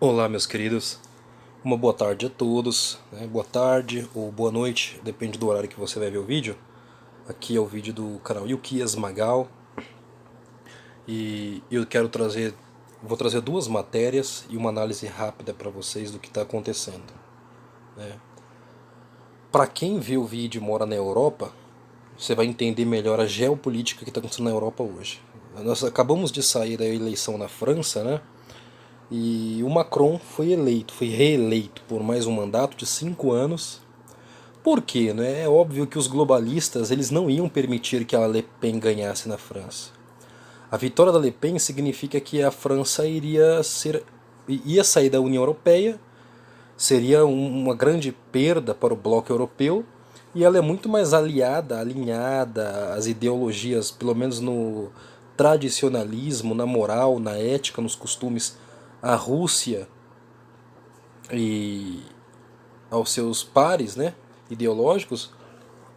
Olá, meus queridos. Uma boa tarde a todos, né? Boa tarde ou boa noite, depende do horário que você vai ver o vídeo. Aqui é o vídeo do canal Yukias Magal e vou trazer duas matérias e uma análise rápida para vocês do que está acontecendo, né? Para quem vê o vídeo e mora na Europa, você vai entender melhor a geopolítica que está acontecendo na Europa hoje. Nós acabamos de sair da eleição na França, né? E o Macron foi reeleito por mais um mandato de 5 anos. Por quê? Né? É óbvio que os globalistas eles não iam permitir que a Le Pen ganhasse na França. A vitória da Le Pen significa que a França ia sair da União Europeia, seria uma grande perda para o bloco europeu, e ela é muito mais alinhada às ideologias, pelo menos no tradicionalismo, na moral, na ética, nos costumes, à Rússia e aos seus pares, né, ideológicos,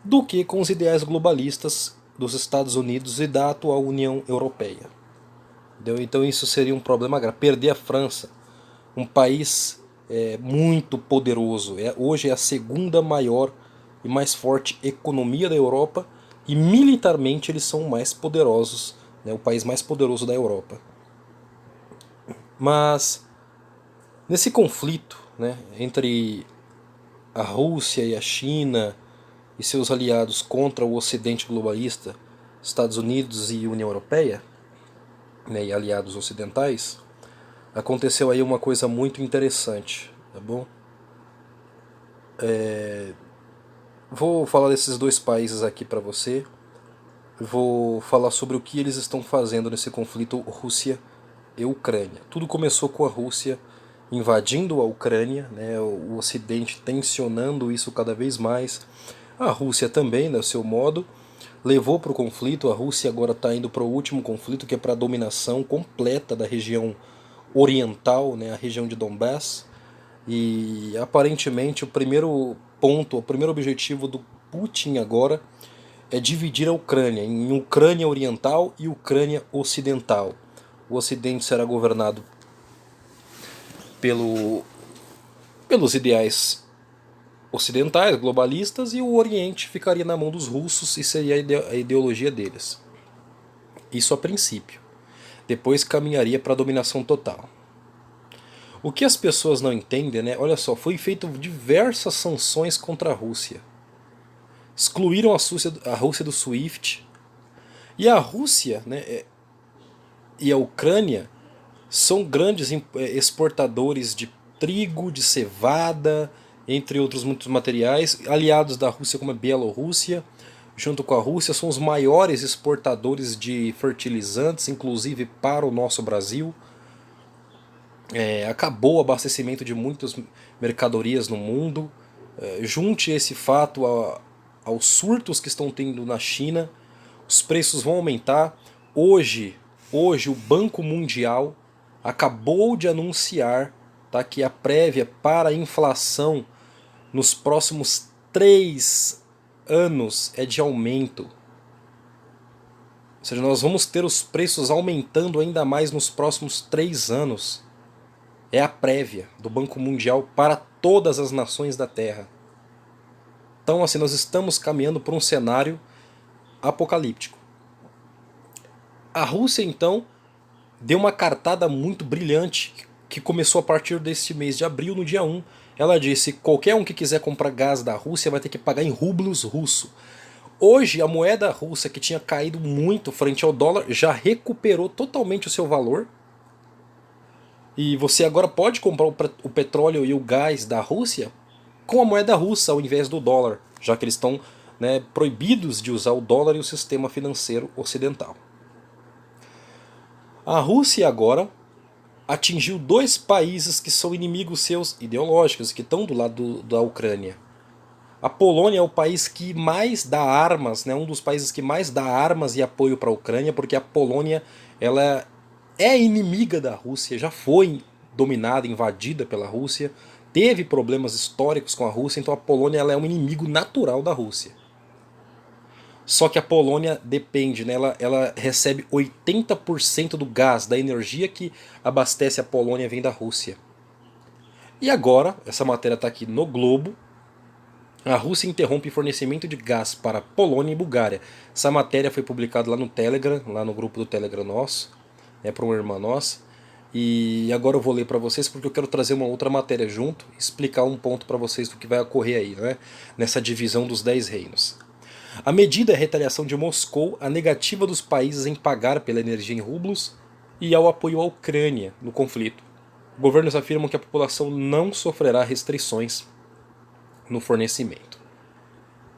do que com os ideais globalistas dos Estados Unidos e da atual União Europeia. Entendeu? Então isso seria um problema grave. Perder a França, um país muito poderoso, hoje é a segunda maior e mais forte economia da Europa, e militarmente eles são mais poderosos, né, o país mais poderoso da Europa. Mas nesse conflito, né, entre a Rússia e a China e seus aliados contra o Ocidente globalista, Estados Unidos e União Europeia, né, e aliados ocidentais, aconteceu aí uma coisa muito interessante, tá bom? Vou falar desses dois países aqui para você. Vou falar sobre o que eles estão fazendo nesse conflito Rússia e Ucrânia. Tudo começou com a Rússia invadindo a Ucrânia, né, o Ocidente tensionando isso cada vez mais. A Rússia também, no seu modo, levou para o conflito. A Rússia agora está indo para o último conflito, que é para a dominação completa da região oriental, né, a região de Donbass. E aparentemente o primeiro ponto, o primeiro objetivo do Putin agora é dividir a Ucrânia em Ucrânia Oriental e Ucrânia Ocidental. O Ocidente será governado pelo, pelos ideais ocidentais, globalistas, e o Oriente ficaria na mão dos russos e seria a ideologia deles. Isso a princípio. Depois caminharia para a dominação total. O que as pessoas não entendem, né? Olha só, foi feito diversas sanções contra a Rússia. Excluíram a Rússia do SWIFT. E a Rússia, né, e a Ucrânia são grandes exportadores de trigo, de cevada, entre outros muitos materiais. Aliados da Rússia, como a Bielorrússia, junto com a Rússia, são os maiores exportadores de fertilizantes, inclusive para o nosso Brasil. Acabou o abastecimento de muitas mercadorias no mundo. Junte esse fato aos surtos que estão tendo na China, os preços vão aumentar. Hoje o Banco Mundial acabou de anunciar, tá, que a prévia para a inflação nos próximos 3 anos é de aumento. Ou seja, nós vamos ter os preços aumentando ainda mais nos próximos 3 anos. É a prévia do Banco Mundial para todas as nações da Terra. Então, assim, nós estamos caminhando para um cenário apocalíptico. A Rússia, então, deu uma cartada muito brilhante que começou a partir deste mês de abril, no dia 1. Ela disse: qualquer um que quiser comprar gás da Rússia vai ter que pagar em rublos russo. Hoje, a moeda russa, que tinha caído muito frente ao dólar, já recuperou totalmente o seu valor. E você agora pode comprar o petróleo e o gás da Rússia com a moeda russa ao invés do dólar, já que eles estão, né, proibidos de usar o dólar e o sistema financeiro ocidental. A Rússia agora atingiu dois países que são inimigos seus ideológicos, que estão do lado da Ucrânia. A Polônia é o país que mais dá armas, né, um dos países que mais dá armas e apoio para a Ucrânia, porque a Polônia ela é inimiga da Rússia, já foi dominada, invadida pela Rússia, teve problemas históricos com a Rússia, então a Polônia ela é um inimigo natural da Rússia. Só que a Polônia depende, né? Ela recebe 80% do gás, da energia que abastece a Polônia vem da Rússia. E agora, essa matéria está aqui no Globo, a Rússia interrompe fornecimento de gás para Polônia e Bulgária. Essa matéria foi publicada lá no Telegram, lá no grupo do Telegram nosso, para uma irmã nossa. E agora eu vou ler para vocês porque eu quero trazer uma outra matéria junto, explicar um ponto para vocês do que vai ocorrer aí, né? Nessa divisão dos 10 reinos. A medida é a retaliação de Moscou à negativa dos países em pagar pela energia em rublos e ao apoio à Ucrânia no conflito. Governos afirmam que a população não sofrerá restrições no fornecimento.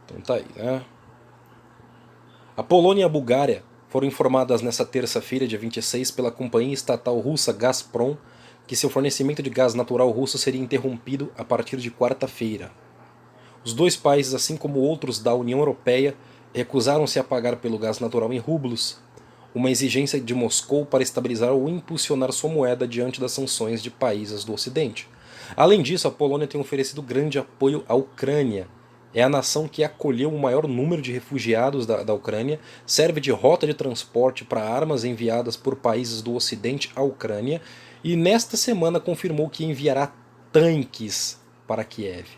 Então tá aí, né? A Polônia e a Bulgária foram informadas nesta terça-feira, dia 26, pela companhia estatal russa Gazprom que seu fornecimento de gás natural russo seria interrompido a partir de quarta-feira. Os dois países, assim como outros da União Europeia, recusaram-se a pagar pelo gás natural em rublos, uma exigência de Moscou para estabilizar ou impulsionar sua moeda diante das sanções de países do Ocidente. Além disso, a Polônia tem oferecido grande apoio à Ucrânia. É a nação que acolheu o maior número de refugiados da Ucrânia, serve de rota de transporte para armas enviadas por países do Ocidente à Ucrânia e nesta semana confirmou que enviará tanques para Kiev.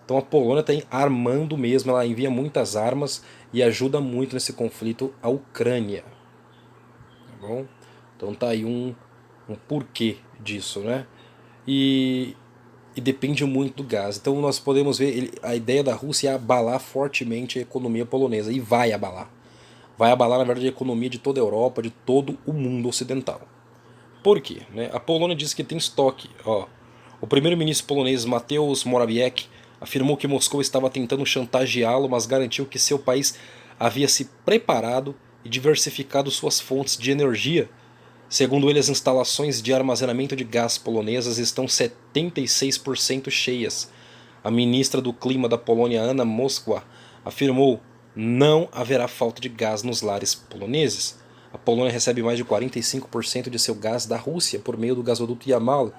Então a Polônia está armando mesmo, ela envia muitas armas e ajuda muito nesse conflito a Ucrânia. Tá bom? Então tá aí um porquê disso, né? E depende muito do gás. Então nós podemos ver, a ideia da Rússia é abalar fortemente a economia polonesa, e vai abalar. Vai abalar, na verdade, a economia de toda a Europa, de todo o mundo ocidental. Por quê? Né? A Polônia diz que tem estoque. Ó, o primeiro-ministro polonês Mateusz Morawiecki afirmou que Moscou estava tentando chantageá-lo, mas garantiu que seu país havia se preparado e diversificado suas fontes de energia. Segundo ele, as instalações de armazenamento de gás polonesas estão 76% cheias. A ministra do Clima da Polônia, Anna Moskwa, afirmou: não haverá falta de gás nos lares poloneses. A Polônia recebe mais de 45% de seu gás da Rússia por meio do gasoduto Yamal,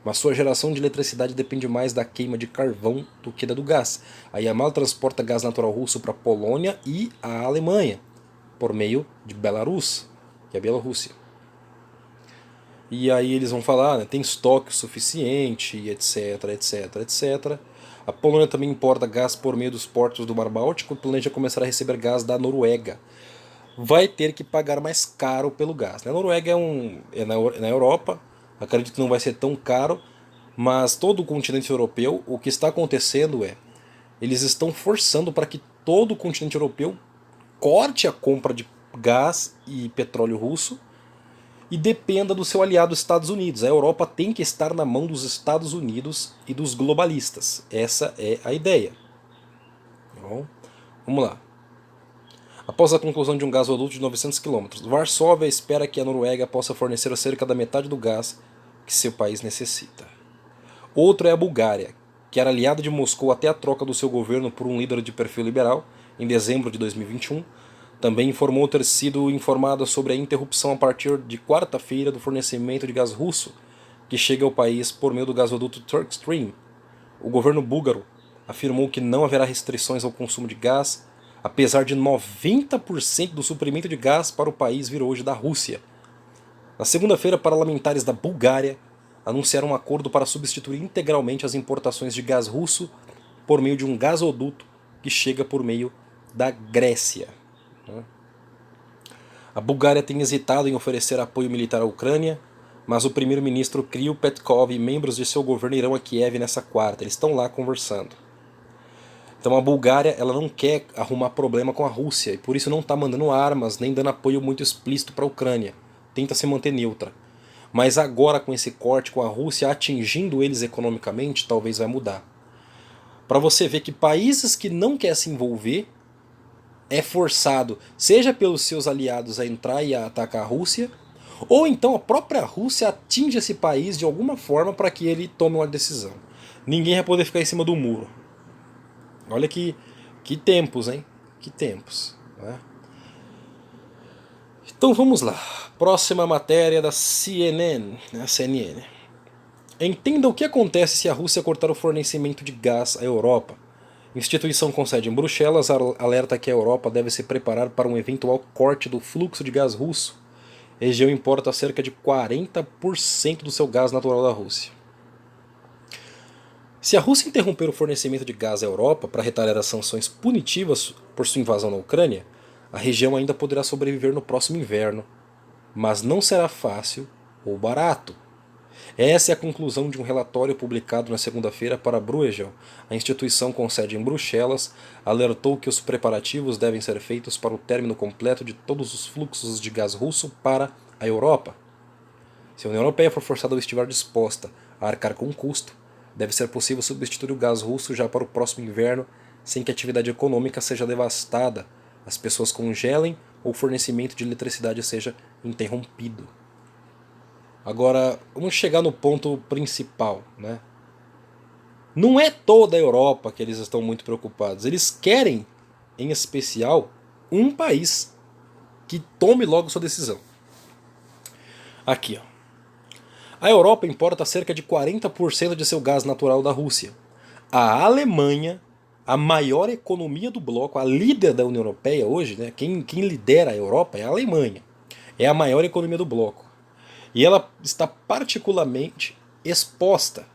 mas sua geração de eletricidade depende mais da queima de carvão do que da do gás. A Yamal transporta gás natural russo para a Polônia e a Alemanha, por meio de Belarus, que é a Bielorrússia. E aí eles vão falar, né, tem estoque suficiente, etc, etc, etc. A Polônia também importa gás por meio dos portos do Mar Báltico e planeja começar a receber gás da Noruega. Vai ter que pagar mais caro pelo gás. A Noruega é na Europa, acredito que não vai ser tão caro, mas todo o continente europeu, o que está acontecendo é, eles estão forçando para que todo o continente europeu corte a compra de gás e petróleo russo e dependa do seu aliado Estados Unidos. A Europa tem que estar na mão dos Estados Unidos e dos globalistas. Essa é a ideia. Bom, vamos lá. Após a conclusão de um gasoduto de 900 km, Varsóvia espera que a Noruega possa fornecer cerca da metade do gás que seu país necessita. Outro é a Bulgária, que era aliada de Moscou até a troca do seu governo por um líder de perfil liberal, em dezembro de 2021. Também informou ter sido informada sobre a interrupção a partir de quarta-feira do fornecimento de gás russo, que chega ao país por meio do gasoduto Turkstream. O governo búlgaro afirmou que não haverá restrições ao consumo de gás, apesar de 90% do suprimento de gás para o país vir hoje da Rússia. Na segunda-feira, parlamentares da Bulgária anunciaram um acordo para substituir integralmente as importações de gás russo por meio de um gasoduto que chega por meio da Grécia. A Bulgária tem hesitado em oferecer apoio militar à Ucrânia, mas o primeiro-ministro Kirill Petkov e membros de seu governo irão a Kiev nessa quarta. Eles estão lá conversando. Então a Bulgária ela não quer arrumar problema com a Rússia e por isso não está mandando armas nem dando apoio muito explícito para a Ucrânia. Tenta se manter neutra. Mas agora com esse corte, com a Rússia atingindo eles economicamente, talvez vai mudar. Para você ver que países que não querem se envolver é forçado, seja pelos seus aliados a entrar e a atacar a Rússia, ou então a própria Rússia atinge esse país de alguma forma para que ele tome uma decisão. Ninguém vai poder ficar em cima do muro. Olha que tempos, hein? Que tempos. Né? Então vamos lá. Próxima matéria da CNN. CNN. Entenda o que acontece se a Rússia cortar o fornecimento de gás à Europa. Instituição com sede em Bruxelas alerta que a Europa deve se preparar para um eventual corte do fluxo de gás russo. A região importa cerca de 40% do seu gás natural da Rússia. Se a Rússia interromper o fornecimento de gás à Europa para retaliar as sanções punitivas por sua invasão na Ucrânia, a região ainda poderá sobreviver no próximo inverno, mas não será fácil ou barato. Essa é a conclusão de um relatório publicado na segunda-feira para Bruegel. A instituição com sede em Bruxelas alertou que os preparativos devem ser feitos para o término completo de todos os fluxos de gás russo para a Europa. Se a União Europeia for forçada ou estiver disposta a arcar com o custo, deve ser possível substituir o gás russo já para o próximo inverno sem que a atividade econômica seja devastada, as pessoas congelem ou o fornecimento de eletricidade seja interrompido. Agora, vamos chegar no ponto principal, né? Não é toda a Europa que eles estão muito preocupados. Eles querem, em especial, um país que tome logo sua decisão. Aqui, ó. A Europa importa cerca de 40% de seu gás natural da Rússia. A Alemanha, a maior economia do bloco, a líder da União Europeia hoje, né? Quem lidera a Europa é a Alemanha. É a maior economia do bloco. E ela está particularmente exposta.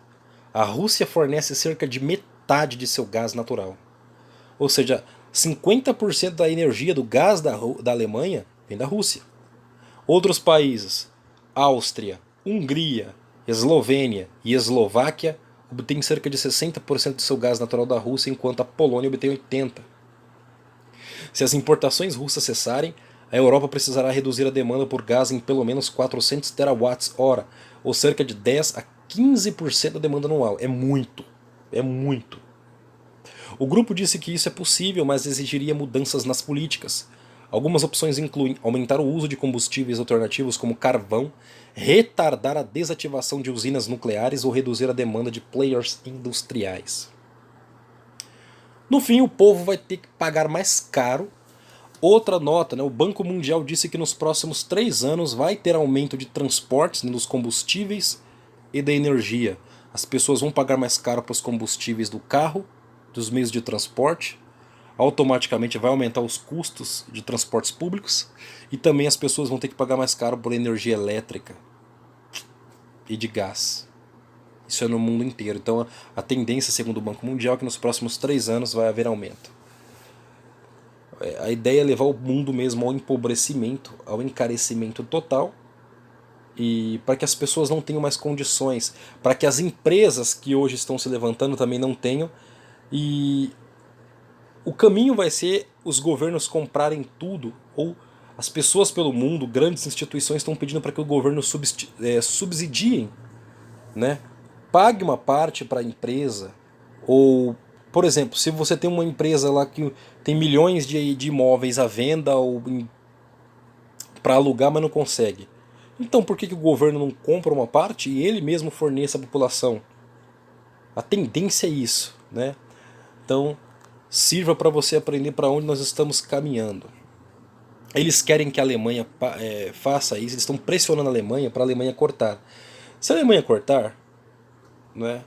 A Rússia fornece cerca de metade de seu gás natural. Ou seja, 50% da energia do gás da Alemanha vem da Rússia. Outros países, Áustria, Hungria, Eslovênia e Eslováquia, obtêm cerca de 60% do seu gás natural da Rússia, enquanto a Polônia obtém 80%. Se as importações russas cessarem, a Europa precisará reduzir a demanda por gás em pelo menos 400 terawatts-hora, ou cerca de 10 a 15% da demanda anual. É muito. É muito. O grupo disse que isso é possível, mas exigiria mudanças nas políticas. Algumas opções incluem aumentar o uso de combustíveis alternativos como carvão, retardar a desativação de usinas nucleares ou reduzir a demanda de players industriais. No fim, o povo vai ter que pagar mais caro. Outra nota, né, o Banco Mundial disse que nos próximos 3 anos vai ter aumento de transportes, né, dos combustíveis e da energia. As pessoas vão pagar mais caro para os combustíveis do carro, dos meios de transporte. Automaticamente vai aumentar os custos de transportes públicos. E também as pessoas vão ter que pagar mais caro por energia elétrica e de gás. Isso é no mundo inteiro. Então a tendência, segundo o Banco Mundial, é que nos próximos 3 anos vai haver aumento. A ideia é levar o mundo mesmo ao empobrecimento, ao encarecimento total, e para que as pessoas não tenham mais condições, para que as empresas que hoje estão se levantando também não tenham, e o caminho vai ser os governos comprarem tudo, ou as pessoas pelo mundo, grandes instituições estão pedindo para que o governo subsidiem, né? Pague uma parte para a empresa, ou, por exemplo, se você tem uma empresa lá que tem milhões de imóveis à venda ou para alugar, mas não consegue. Então por que o governo não compra uma parte e ele mesmo forneça à população? A tendência é isso, né? Então sirva para você aprender para onde nós estamos caminhando. Eles querem que a Alemanha faça isso, eles estão pressionando a Alemanha para a Alemanha cortar. Se a Alemanha cortar, né?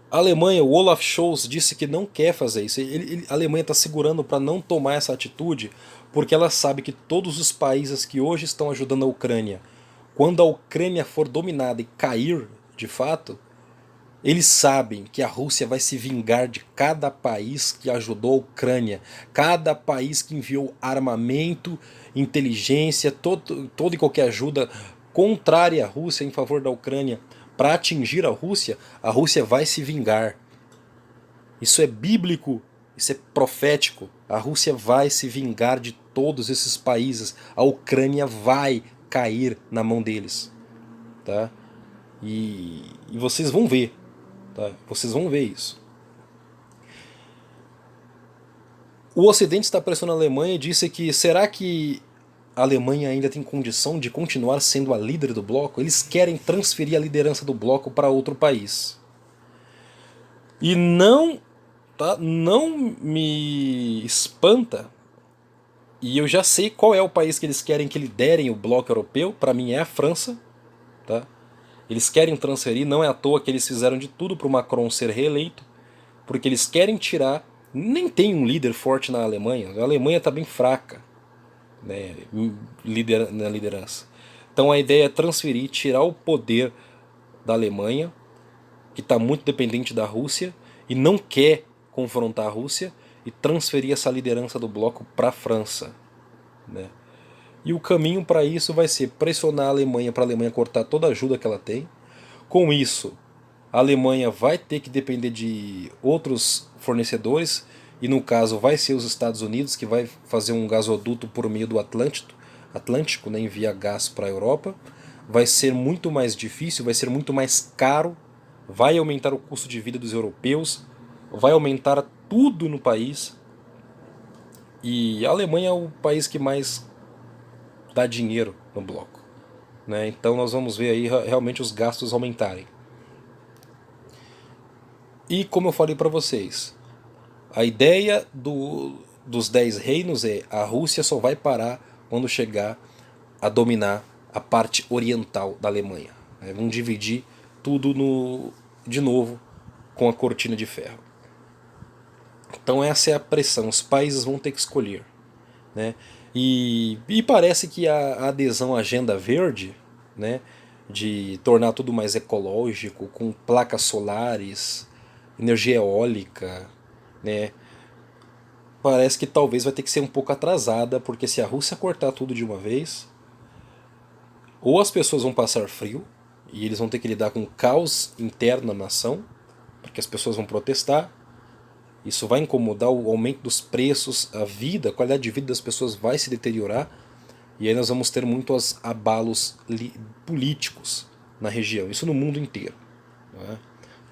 A Alemanha, o Olaf Scholz disse que não quer fazer isso. A Alemanha está segurando para não tomar essa atitude porque ela sabe que todos os países que hoje estão ajudando a Ucrânia, quando a Ucrânia for dominada e cair de fato, eles sabem que a Rússia vai se vingar de cada país que ajudou a Ucrânia, cada país que enviou armamento, inteligência, toda e qualquer ajuda contrária à Rússia em favor da Ucrânia para atingir a Rússia vai se vingar. Isso é bíblico, isso é profético. A Rússia vai se vingar de todos esses países. A Ucrânia vai cair na mão deles. Tá? E vocês vão ver. Tá? Vocês vão ver isso. O Ocidente está pressionando a Alemanha e disse que será que a Alemanha ainda tem condição de continuar sendo a líder do bloco? Eles querem transferir a liderança do bloco para outro país. E não, tá? Não me espanta, e eu já sei qual é o país que eles querem que liderem o bloco europeu, para mim é a França. Tá? Eles querem transferir, não é à toa que eles fizeram de tudo para o Macron ser reeleito, porque eles querem tirar, nem tem um líder forte na Alemanha, a Alemanha está bem fraca, né, na liderança. Então a ideia é transferir, tirar o poder da Alemanha que está muito dependente da Rússia e não quer confrontar a Rússia e transferir essa liderança do bloco para a França, né? E o caminho para isso vai ser pressionar a Alemanha para a Alemanha cortar toda a ajuda que ela tem. Com isso, a Alemanha vai ter que depender de outros fornecedores, e no caso vai ser os Estados Unidos, que vai fazer um gasoduto por meio do Atlântico, né, enviar gás para a Europa. Vai ser muito mais difícil, vai ser muito mais caro, vai aumentar o custo de vida dos europeus, vai aumentar tudo no país. E a Alemanha é o país que mais dá dinheiro no bloco, né? Então nós vamos ver aí realmente os gastos aumentarem. E como eu falei para vocês, a ideia dos 10 reinos é a Rússia só vai parar quando chegar a dominar a parte oriental da Alemanha, né? Vão dividir tudo de novo com a cortina de ferro. Então essa é a pressão, os países vão ter que escolher, né? E parece que a adesão à agenda verde, né, de tornar tudo mais ecológico, com placas solares, energia eólica, né, parece que talvez vai ter que ser um pouco atrasada, porque se a Rússia cortar tudo de uma vez, ou as pessoas vão passar frio, e eles vão ter que lidar com o caos interno na nação, porque as pessoas vão protestar, isso vai incomodar o aumento dos preços, a vida, a qualidade de vida das pessoas vai se deteriorar, e aí nós vamos ter muitos abalos políticos na região, isso no mundo inteiro, né?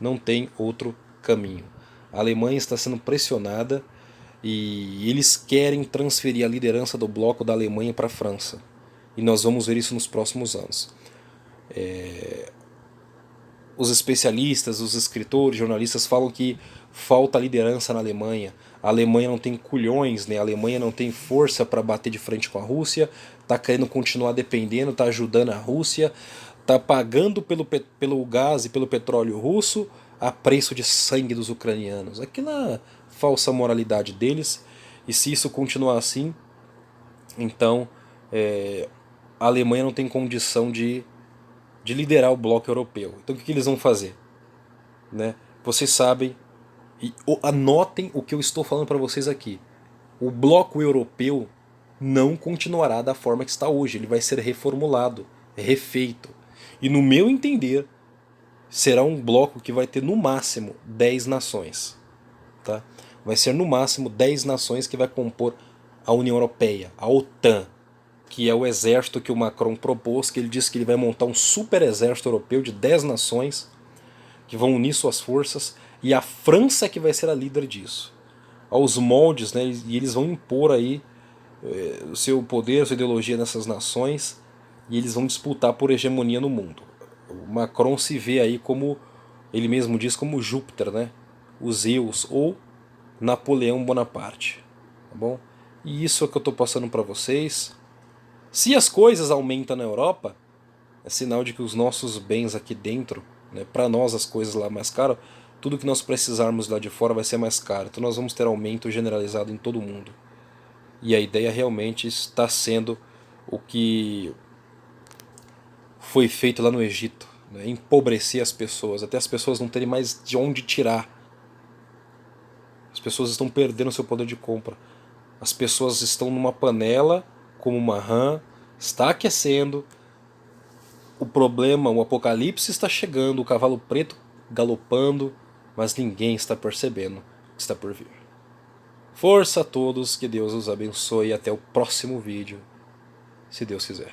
Não tem outro caminho. A Alemanha está sendo pressionada e eles querem transferir a liderança do bloco da Alemanha para a França. E nós vamos ver isso nos próximos anos. Os especialistas, os escritores, jornalistas falam que falta liderança na Alemanha. A Alemanha não tem culhões, né? A Alemanha não tem força para bater de frente com a Rússia, está querendo continuar dependendo, está ajudando a Rússia, está pagando pelo gás e pelo petróleo russo a preço de sangue dos ucranianos. Aquela falsa moralidade deles. E se isso continuar assim, então a Alemanha não tem condição de liderar o bloco europeu. Então o que eles vão fazer? Né? Vocês sabem, e anotem o que eu estou falando para vocês aqui. O bloco europeu não continuará da forma que está hoje. Ele vai ser reformulado, refeito. E no meu entender, será um bloco que vai ter no máximo 10 nações. Tá? Vai ser no máximo 10 nações que vai compor a União Europeia, a OTAN, que é o exército que o Macron propôs, que ele disse que ele vai montar um super exército europeu de 10 nações que vão unir suas forças, e a França que vai ser a líder disso. Aos moldes, né, e eles vão impor aí o seu poder, a sua ideologia nessas nações, e eles vão disputar por hegemonia no mundo. O Macron se vê aí como, ele mesmo diz, como Júpiter, né, o Zeus, ou Napoleão Bonaparte. Tá bom? E isso é o que eu estou passando para vocês. Se as coisas aumentam na Europa, é sinal de que os nossos bens aqui dentro, né, para nós as coisas lá mais caras, tudo que nós precisarmos lá de fora vai ser mais caro. Então nós vamos ter aumento generalizado em todo o mundo. E a ideia realmente está sendo o que foi feito lá no Egito, né, empobrecer as pessoas, até as pessoas não terem mais de onde tirar. As pessoas estão perdendo seu poder de compra. As pessoas estão numa panela, como uma rã, está aquecendo. O problema, o apocalipse está chegando, o cavalo preto galopando, mas ninguém está percebendo o que está por vir. Força a todos, que Deus os abençoe e até o próximo vídeo, se Deus quiser.